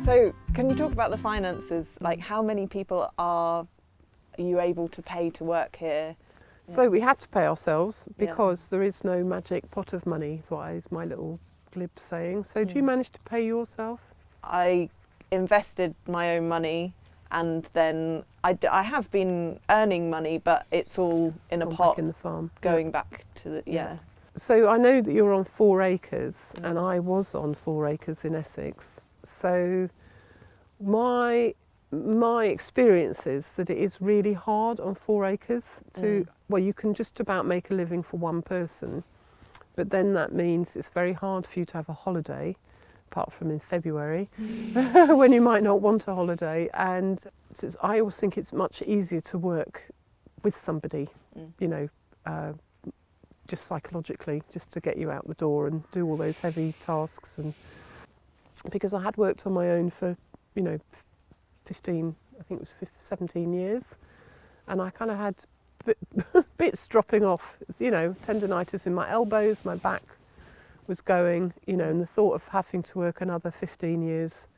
So can you talk about the finances? Like, how many people are you able to pay to work here? So we had to pay ourselves because there is no magic pot of money, is my little glib saying. So do you manage to pay yourself? I invested my own money, and then I have been earning money, but it's all in a pot back in the farm, going back to the So I know that you're on 4 acres, and I was on 4 acres in Essex. So my experience is that it is really hard on 4 acres to, well, you can just about make a living for one person, but then that means it's very hard for you to have a holiday, apart from in February, when you might not want a holiday. And I always think it's much easier to work with somebody, you know, just psychologically, just to get you out the door and do all those heavy tasks. And because I had worked on my own for, you know, 15, I think it was 17 years, and I kind of had bits dropping off, you know, tendinitis in my elbows, my back was going, you know, and the thought of having to work another 15 years,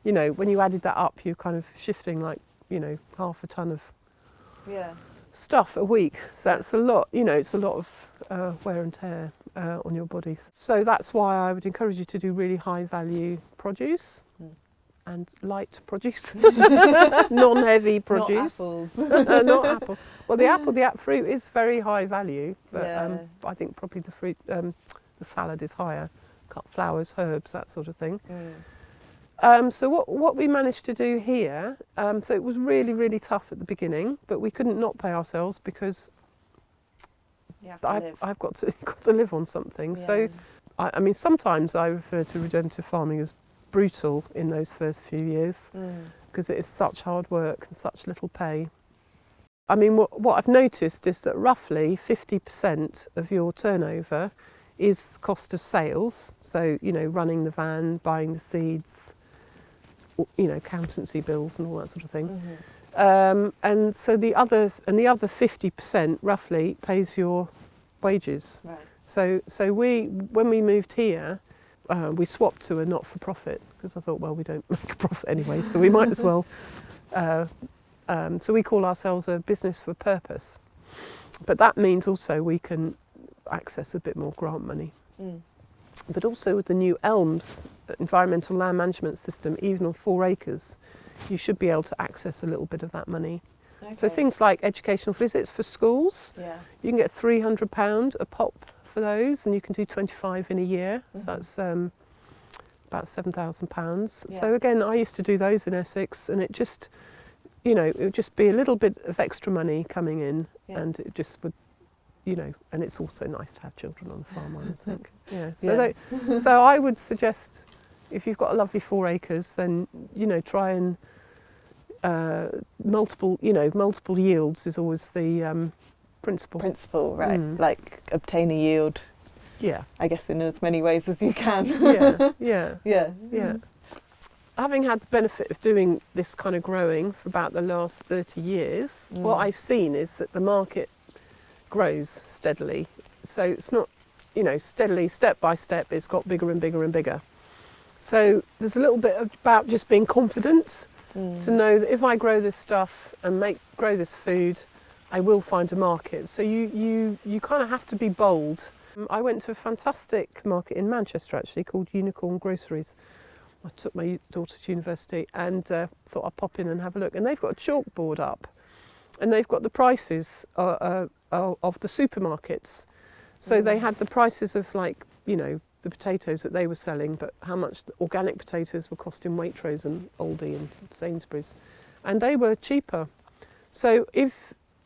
you know, when you added that up, you're kind of shifting like, you know, half a ton of stuff a week. So that's a lot, you know, it's a lot of wear and tear on your body. So that's why I would encourage you to do really high value produce. And light produce, non-heavy produce. Not apples. Not apple. Well, the fruit is very high value, but I think probably the fruit, the salad is higher. Cut flowers, herbs, that sort of thing. So what we managed to do here, so it was really, really tough at the beginning, but we couldn't not pay ourselves because I've got to live on something. Yeah. So, I mean, sometimes I refer to regenerative farming as brutal in those first few years because it is such hard work and such little pay. I mean, what I've noticed is that roughly 50% of your turnover is the cost of sales. So, you know, running the van, buying the seeds, you know, accountancy bills and all that sort of thing. And so the other 50% roughly pays your wages. Right. So when we moved here, we swapped to a not-for-profit because I thought, well, we don't make a profit anyway, so we might as well. So we call ourselves a business for purpose. But that means also we can access a bit more grant money. But also with the new ELMS, environmental land management system, even on 4 acres, you should be able to access a little bit of that money. Okay. So things like educational visits for schools, you can get £300 a pop for those, and you can do 25 in a year, so that's about £7,000. So again, I used to do those in Essex, and it just, you know, it would just be a little bit of extra money coming in, and it just would, you know, and it's also nice to have children on the farm, I think. So I would suggest, if you've got a lovely 4 acres, then, you know, try and multiple yields is always the principle, right? Like obtain a yield. I guess in as many ways as you can. Yeah. Having had the benefit of doing this kind of growing for about the last 30 years, what I've seen is that the market grows steadily. So it's not, you know, steadily, step by step, it's got bigger and bigger and bigger. So there's a little bit about just being confident to know that if I grow this stuff and grow this food, I will find a market. So you kind of have to be bold. I went to a fantastic market in Manchester actually called Unicorn Groceries. I took my daughter to university and thought I'd pop in and have a look. And they've got a chalkboard up and they've got the prices of the supermarkets. So they had the prices of, like, you know, the potatoes that they were selling, but how much the organic potatoes were costing Waitrose and Aldi and Sainsbury's. And they were cheaper. So if,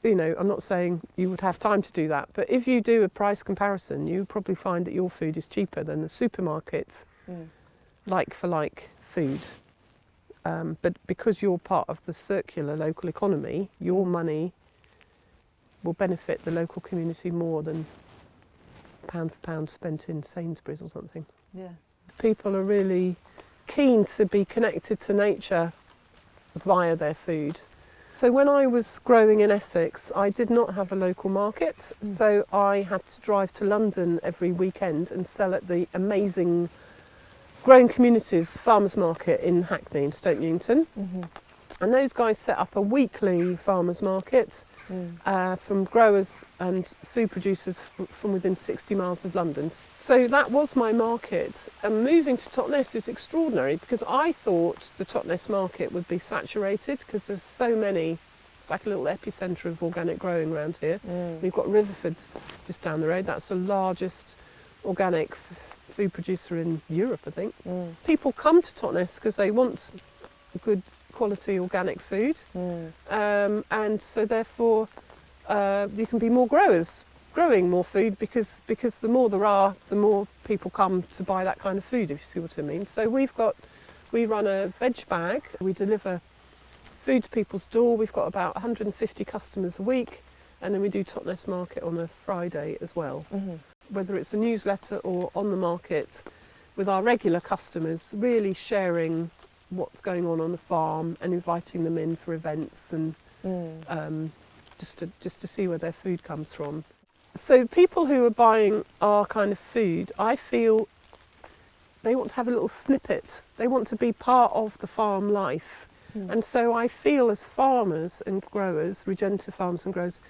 you know, I'm not saying you would have time to do that, but if you do a price comparison, you probably find that your food is cheaper than the supermarkets, like for like food. But because you're part of the circular local economy, your money will benefit the local community more than pound for pound spent in Sainsbury's or something. People are really keen to be connected to nature via their food. So when I was growing in Essex, I did not have a local market, so I had to drive to London every weekend and sell at the amazing Growing Communities farmers market in Hackney in Stoke Newington. And those guys set up a weekly farmers market from growers and food producers from within 60 miles of London. So that was my market. And moving to Totnes is extraordinary because I thought the Totnes market would be saturated because there's so many. It's like a little epicentre of organic growing around here. We've got Riverford just down the road. That's the largest organic food producer in Europe, I think. People come to Totnes because they want good quality organic food, and so therefore you can be more growers growing more food because the more there are, the more people come to buy that kind of food, if you see what I mean. So we run a veg bag. We deliver food to people's door. We've got about 150 customers a week, and then we do Totnes Market on a Friday as well. Whether it's a newsletter or on the market with our regular customers, really sharing what's going on the farm and inviting them in for events and just to see where their food comes from. So people who are buying our kind of food, I feel they want to have a little snippet. They want to be part of the farm life. And so I feel as farmers and growers, regenerative farmers and growers,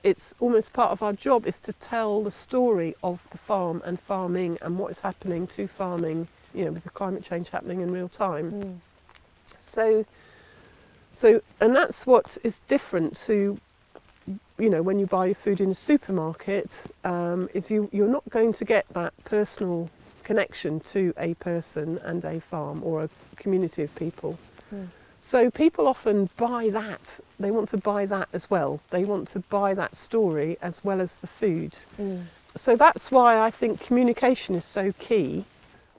it's almost part of our job is to tell the story of the farm and farming and what is happening to farming, you know, with the climate change happening in real time. So and that's what is different to, you know, when you buy your food in a supermarket, is you're not going to get that personal connection to a person and a farm or a community of people. So people often buy that. They want to buy that as well. They want to buy that story as well as the food. So that's why I think communication is so key.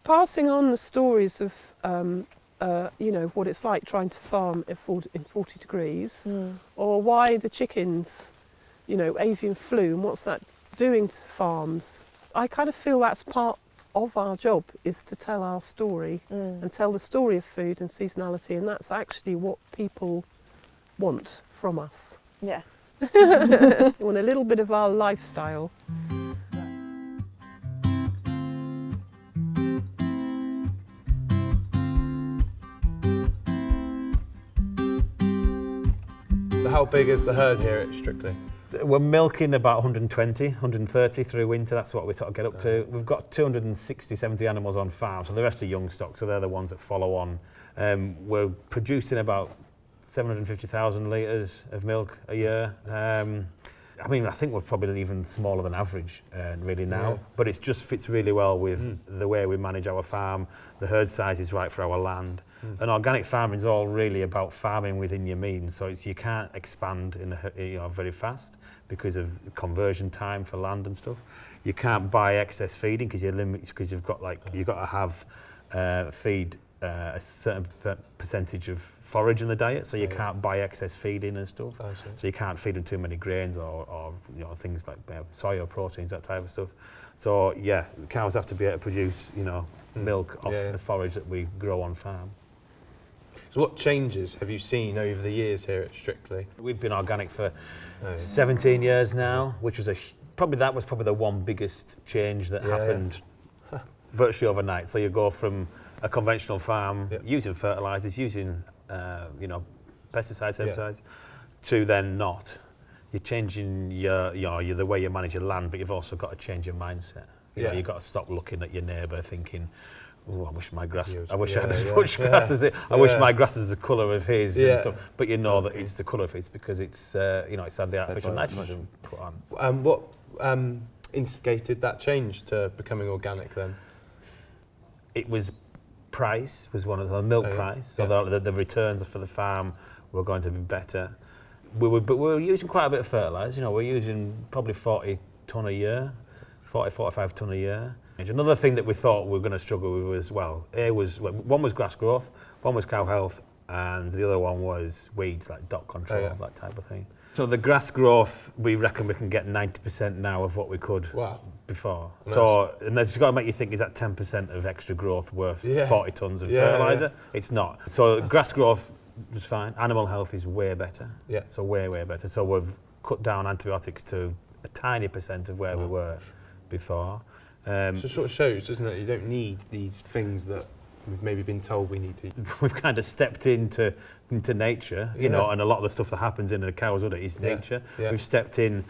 Passing on the stories of, you know, what it's like trying to farm in 40 degrees, or why the chickens, you know, avian flu, and what's that doing to farms. I kind of feel that's part of our job, is to tell our story and tell the story of food and seasonality, and that's actually what people want from us. Yes. They want a little bit of our lifestyle. So how big is the herd here at Strictly? We're milking about 120, 130 through winter. That's what we sort of get up to. We've got 260, 70 animals on farm, so the rest are young stock, so they're the ones that follow on. We're producing about 750,000 litres of milk a year. I mean, I think we're probably even smaller than average really now, but it just fits really well with the way we manage our farm. The herd size is right for our land. And organic farming is all really about farming within your means, so you can't expand very fast because of conversion time for land and stuff. You can't buy excess feeding because you've got to have feed a certain percentage of forage in the diet, so you can't buy excess feeding and stuff. So you can't feed them too many grains or you know, things like soy or proteins, that type of stuff. So yeah, cows have to be able to produce, you know, milk off the forage that we grow on farm. So what changes have you seen over the years here at Strictly? We've been organic for 17 years now, which was probably the one biggest change that happened virtually overnight. So you go from a conventional farm using fertilisers, using you know, pesticides, herbicides, to then not. You're changing the way you manage your land, but you've also got to change your mindset. You know, you've got to stop looking at your neighbour thinking, oh, I wish my grass. I wish I had as much grass as it. I wish my grass was the colour of his and stuff. But you know that it's the colour of his because it's you know, it's had the artificial nitrogen put on. What instigated that change to becoming organic then? It was price was one of the milk price. So the returns for the farm were going to be better. But we were using quite a bit of fertiliser. You know, we're using probably 40 tonne a year, 45 tonne a year. Another thing that we thought we were going to struggle with was, one was grass growth, one was cow health, and the other one was weeds, like dot control, that type of thing. So the grass growth, we reckon we can get 90% now of what we could before. Nice. So, and that's got to make you think, is that 10% of extra growth worth 40 tonnes of fertiliser? It's not. So grass growth was fine. Animal health is way better. So way better. So we've cut down antibiotics to a tiny percent of where we were before. So it sort of shows, doesn't it? You don't need these things that we've maybe been told we need to. We've kind of stepped into nature, you know, and a lot of the stuff that happens in a cow's udder is nature. Yeah. We've stepped in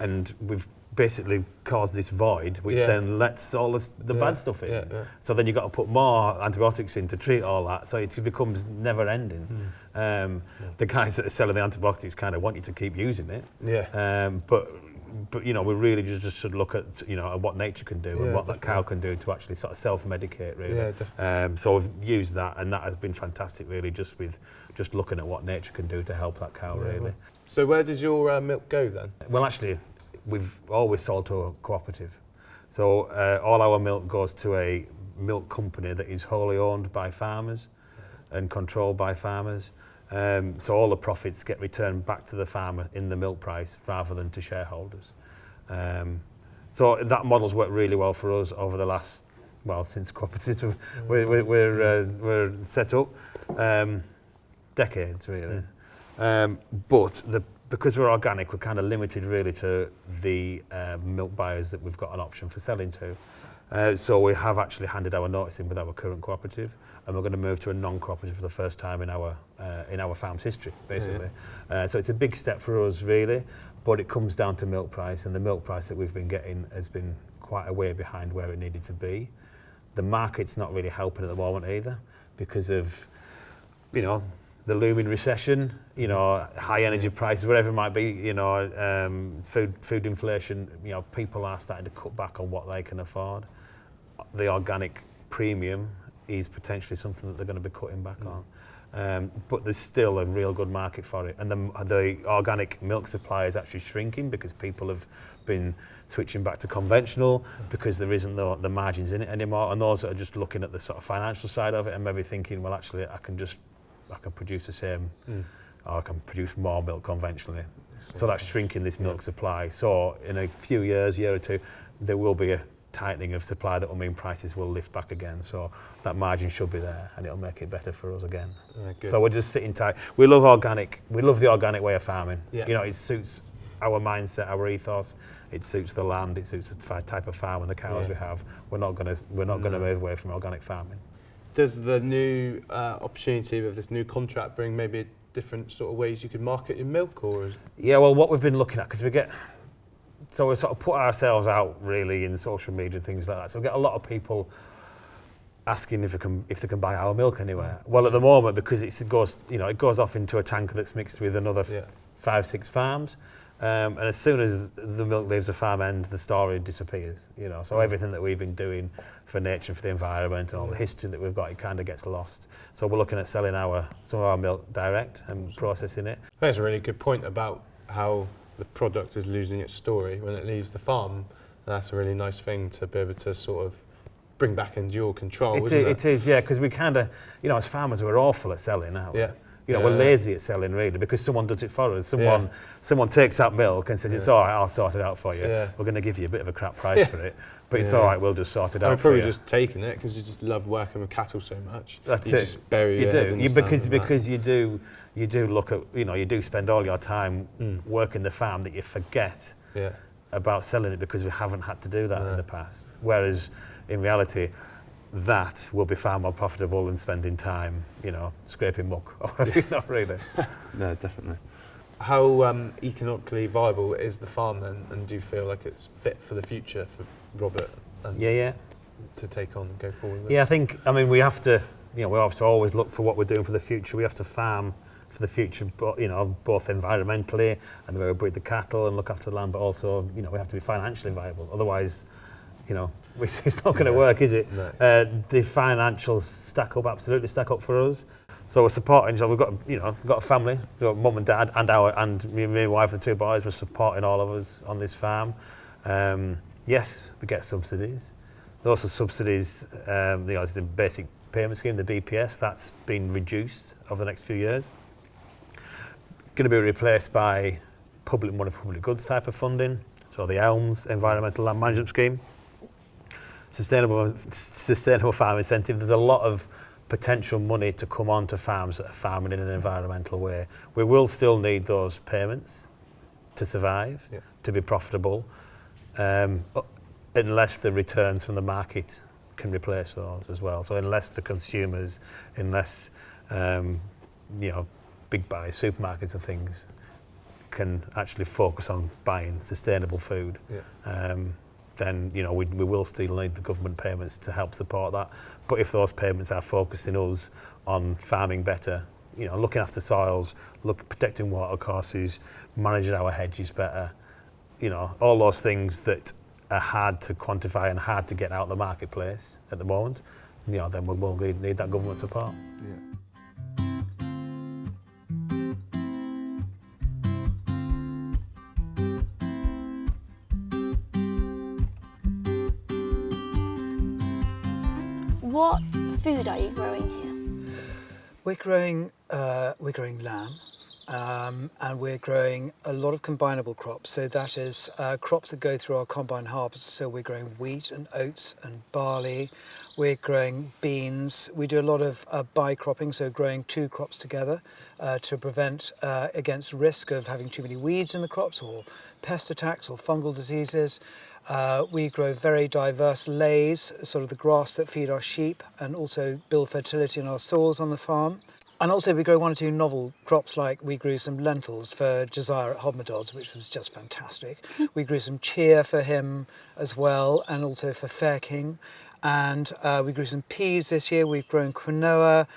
and we've basically caused this void, which then lets all the bad stuff in. Yeah. So then you've got to put more antibiotics in to treat all that, so it becomes never ending. The guys that are selling the antibiotics kind of want you to keep using it. But you know, we really just should look at, you know, what nature can do and what that cow can do to actually sort of self-medicate, really. So we've used that, and that has been fantastic, really, just looking at what nature can do to help that cow, really. So where does your milk go then? Well, actually, we've always sold to a cooperative. So all our milk goes to a milk company that is wholly owned by farmers and controlled by farmers. So all the profits get returned back to the farmer in the milk price rather than to shareholders. So that model's worked really well for us over the last, well, since cooperatives we're set up, decades really. But because we're organic, we're kind of limited really to the milk buyers that we've got an option for selling to. So we have actually handed our notice in with our current cooperative, and we're going to move to a non-cooperative for the first time in our farm's history, basically. So it's a big step for us, really, but it comes down to milk price, and the milk price that we've been getting has been quite a way behind where it needed to be. The market's not really helping at the moment either, because of, you know, the looming recession, you know, high energy prices, whatever it might be, you know, food inflation. You know, people are starting to cut back on what they can afford. The organic premium is potentially something that they're going to be cutting back on. But there's still a real good market for it. And the organic milk supply is actually shrinking because people have been switching back to conventional because there isn't the margins in it anymore. And those that are just looking at the sort of financial side of it and maybe thinking, well, actually, I can produce the same, or I can produce more milk conventionally. So that's shrinking this milk supply. So in a few years, year or two, there will be a tightening of supply that will mean prices will lift back again. So that margin should be there, and it'll make it better for us again. So we're just sitting tight. We love organic. We love the organic way of farming. You know, it suits our mindset, our ethos. It suits the land. It suits the type of farm and the cows we have. We're not going to move away from organic farming. Does the new opportunity of this new contract bring maybe different sort of ways you could market your milk, or is well, what we've been looking at, because we sort of put ourselves out really in social media and things like that. So we get a lot of people asking if they can buy our milk anywhere. Well, at the moment, because it goes off into a tanker that's mixed with another 5-6 farms. And as soon as the milk leaves the farm end, the story disappears. You know, so everything that we've been doing for nature and for the environment and all the history that we've got, it kind of gets lost. So we're looking at selling some of our milk direct and processing it. That's a really good point about how the product is losing its story when it leaves the farm. That's a really nice thing to be able to sort of bring back into your control, isn't it? It is, yeah, because we kind of, you know, as farmers, we're awful at selling, aren't we? You know, we're lazy at selling, really, because someone does it for us. Someone takes that milk and says, it's all right, I'll sort it out for you. We're going to give you a bit of a crap price for it, but it's all right, we'll just sort it out for you. You're probably just taking it because you just love working with cattle so much. That's you it. Just bury your head in the because sand because you do look at, you know, you do spend all your time working the farm that you forget about selling it because we haven't had to do that in the past. Whereas in reality, that will be far more profitable than spending time, you know, scraping muck or whatever. Not really. No, definitely. How economically viable is the farm then, and do you feel like it's fit for the future for Robert and to take on and go forward with? Yeah, I mean, we have to always look for what we're doing for the future. We have to farm for the future, but, you know, both environmentally and the way we breed the cattle and look after the land, but also, you know, we have to be financially viable. Otherwise, you know, it's not going to work, is it? No. The financials absolutely stack up for us. So we're supporting. So we've got a family, mum and dad, and me and my wife and 2 boys. We're supporting all of us on this farm. Yes, we get subsidies. Those are subsidies. It's the basic payment scheme, the BPS. That's been reduced over the next few years. Going to be replaced by public goods type of funding. So the ELMS, Environmental Land Management Scheme. Sustainable farm incentive. There's a lot of potential money to come onto farms that are farming in an environmental way. We will still need those payments to survive, to be profitable. unless the returns from the market can replace those as well. So unless the consumers, unless big buys, supermarkets and things can actually focus on buying sustainable food, then we will still need the government payments to help support that. But if those payments are focusing us on farming better, looking after soils, protecting water courses, managing our hedges better, all those things that are hard to quantify and hard to get out of the marketplace at the moment, then we will need that government support. Yeah. What food are you growing here? We're growing lamb, and we're growing a lot of combinable crops. So that is crops that go through our combine harvest. So we're growing wheat and oats and barley. We're growing beans. We do a lot of bi-cropping, so growing 2 crops together to prevent against risk of having too many weeds in the crops or pest attacks or fungal diseases. We grow very diverse lays, sort of the grass that feed our sheep, and also build fertility in our soils on the farm. And also we grow 1 or 2 novel crops, like we grew some lentils for Josiah at Hobmadod's, which was just fantastic. We grew some chia for him as well, and also for Fair King. And we grew some peas this year. We've grown quinoa.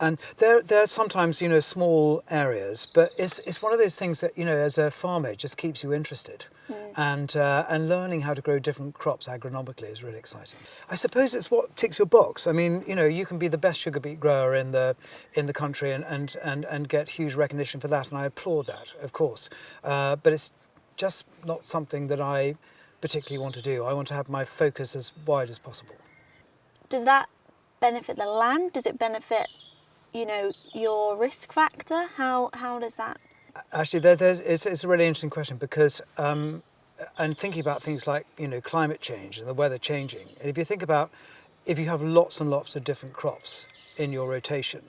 And they're sometimes, small areas, but it's one of those things that, as a farmer, it just keeps you interested. And learning how to grow different crops agronomically is really exciting. I suppose it's what ticks your box. I mean, you can be the best sugar beet grower in the country and get huge recognition for that, and I applaud that, of course. But it's just not something that I particularly want to do. I want to have my focus as wide as possible. Does that benefit the land? Does it benefit, your risk factor? How does that? Actually, it's a really interesting question, because and thinking about things like climate change and the weather changing. And if you think about, if you have lots and lots of different crops in your rotation,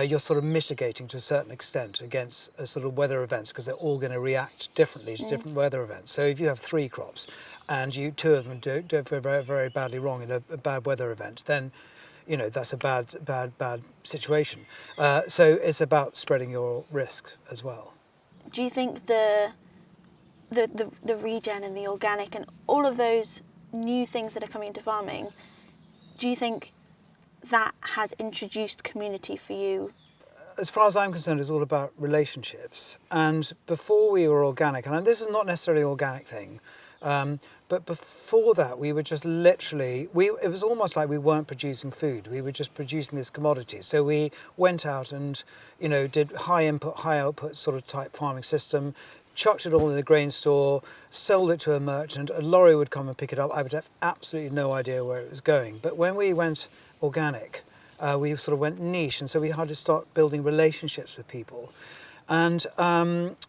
you're sort of mitigating to a certain extent against sort of weather events, because they're all going to react differently to different weather events. So if you have 3 crops and 2 of them do very, very badly wrong in a bad weather event, then that's a bad situation. So it's about spreading your risk as well. Do you think the regen and the organic and all of those new things that are coming into farming, do you think that has introduced community for you? As far as I'm concerned, it's all about relationships. And before we were organic, and this is not necessarily an organic thing, but before that, we were just literally, it was almost like we weren't producing food. We were just producing this commodity. So we went out and, did high input, high output sort of type farming system, chucked it all in the grain store, sold it to a merchant, a lorry would come and pick it up. I would have absolutely no idea where it was going. But when we went organic, we sort of went niche, and so we had to start building relationships with people. And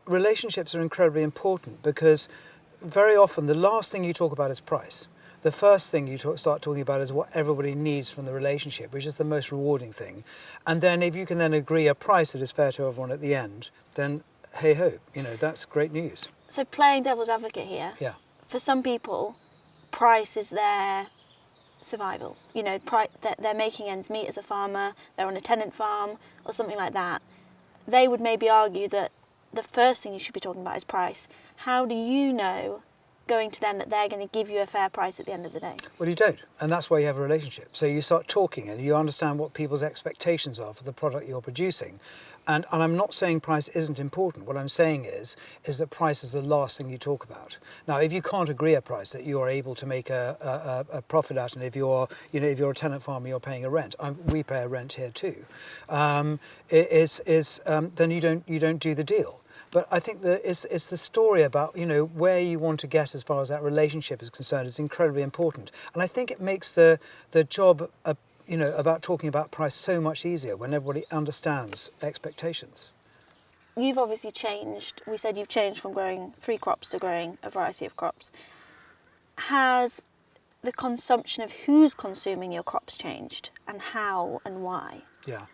relationships are incredibly important, because very often the last thing you talk about is price. The first thing you start talking about is what everybody needs from the relationship, which is the most rewarding thing. And then if you can then agree a price that is fair to everyone at the end, then hey ho, that's great news. So playing devil's advocate here, Yeah. for some people, price is their survival. They're making ends meet as a farmer, they're on a tenant farm or something like that. They would maybe argue that the first thing you should be talking about is price. How do you know, going to them, that they're going to give you a fair price at the end of the day? Well, you don't, and that's why you have a relationship. So you start talking and you understand what people's expectations are for the product you're producing. And I'm not saying price isn't important. What I'm saying is that price is the last thing you talk about. Now, if you can't agree a price that you are able to make a profit at, and if you're a tenant farmer, you're paying a rent. We pay a rent here too. Then you don't do the deal. But I think that it's the story about where you want to get as far as that relationship is concerned is incredibly important. And I think it makes the job about talking about price so much easier when everybody understands expectations. You've obviously changed. We said you've changed from growing 3 crops to growing a variety of crops. Has the consumption of who's consuming your crops changed, and how and why? Yeah.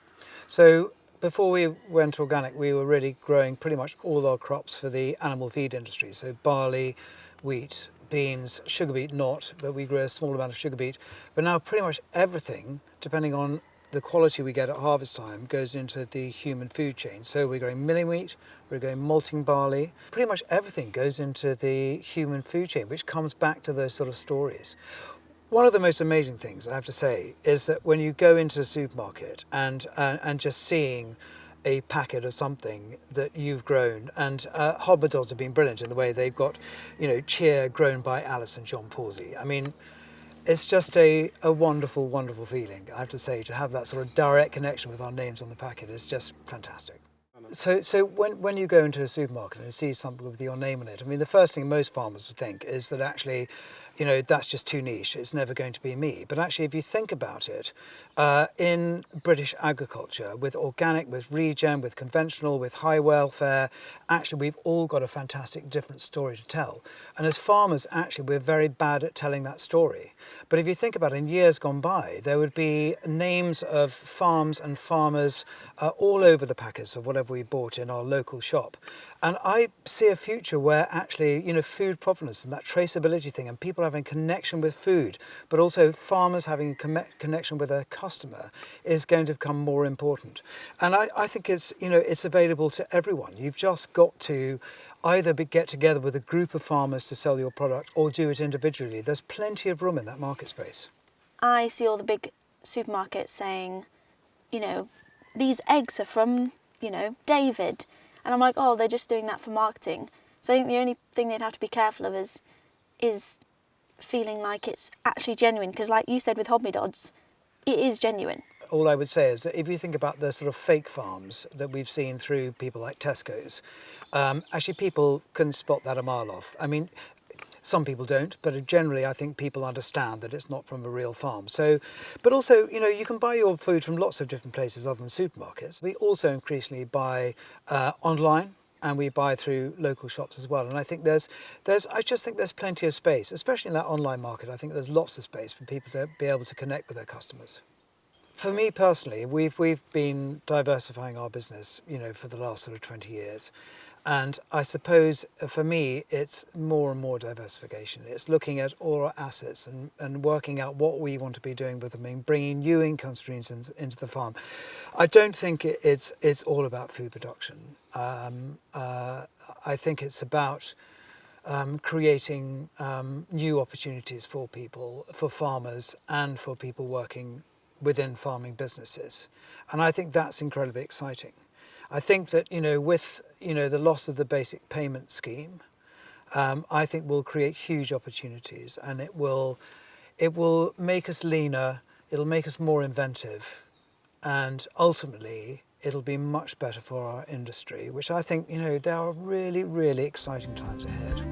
So before we went organic, we were really growing pretty much all our crops for the animal feed industry. So barley, wheat, beans, sugar beet not, but we grow a small amount of sugar beet. But now pretty much everything, depending on the quality we get at harvest time, goes into the human food chain. So we're growing milling wheat, we're growing malting barley. Pretty much everything goes into the human food chain, which comes back to those sort of stories. One of the most amazing things, I have to say, is that when you go into the supermarket and just seeing a packet of something that you've grown, and Hobbadods have been brilliant in the way they've got, cheer grown by Alice and John Pawsey. I mean, it's just a wonderful, wonderful feeling, I have to say, to have that sort of direct connection with our names on the packet is just fantastic. So when you go into a supermarket and see something with your name on it, I mean, the first thing most farmers would think is that actually, that's just too niche, it's never going to be me. But actually, if you think about it, in British agriculture, with organic, with regen, with conventional, with high welfare, actually we've all got a fantastic different story to tell. And as farmers, actually, we're very bad at telling that story. But if you think about it, in years gone by, there would be names of farms and farmers all over the packets of whatever we bought in our local shop. And I see a future where actually, food provenance and that traceability thing, and people having connection with food, but also farmers having a connection with their customer, is going to become more important. And I think it's, it's available to everyone. You've just got to either get together with a group of farmers to sell your product or do it individually. There's plenty of room in that market space. I see all the big supermarkets saying, these eggs are from, David. And I'm like, oh, they're just doing that for marketing. So I think the only thing they'd have to be careful of is feeling like it's actually genuine. Because like you said with Hobbadods, it is genuine. All I would say is that if you think about the sort of fake farms that we've seen through people like Tesco's, actually people can spot that a mile off. I mean, some people don't, but generally I think people understand that it's not from a real farm. So, but also, you can buy your food from lots of different places other than supermarkets. We also increasingly buy online, and we buy through local shops as well. And I think I just think there's plenty of space, especially in that online market. I think there's lots of space for people to be able to connect with their customers. For me personally, we've been diversifying our business, for the last sort of 20 years. And I suppose for me, it's more and more diversification. It's looking at all our assets and working out what we want to be doing with them and bringing new income streams into the farm. I don't think it's all about food production. I think it's about creating new opportunities for people, for farmers, and for people working within farming businesses. And I think that's incredibly exciting. I think that, with, the loss of the basic payment scheme, I think will create huge opportunities, and it will make us leaner, it'll make us more inventive, and ultimately it'll be much better for our industry, which I think, there are really, really exciting times ahead.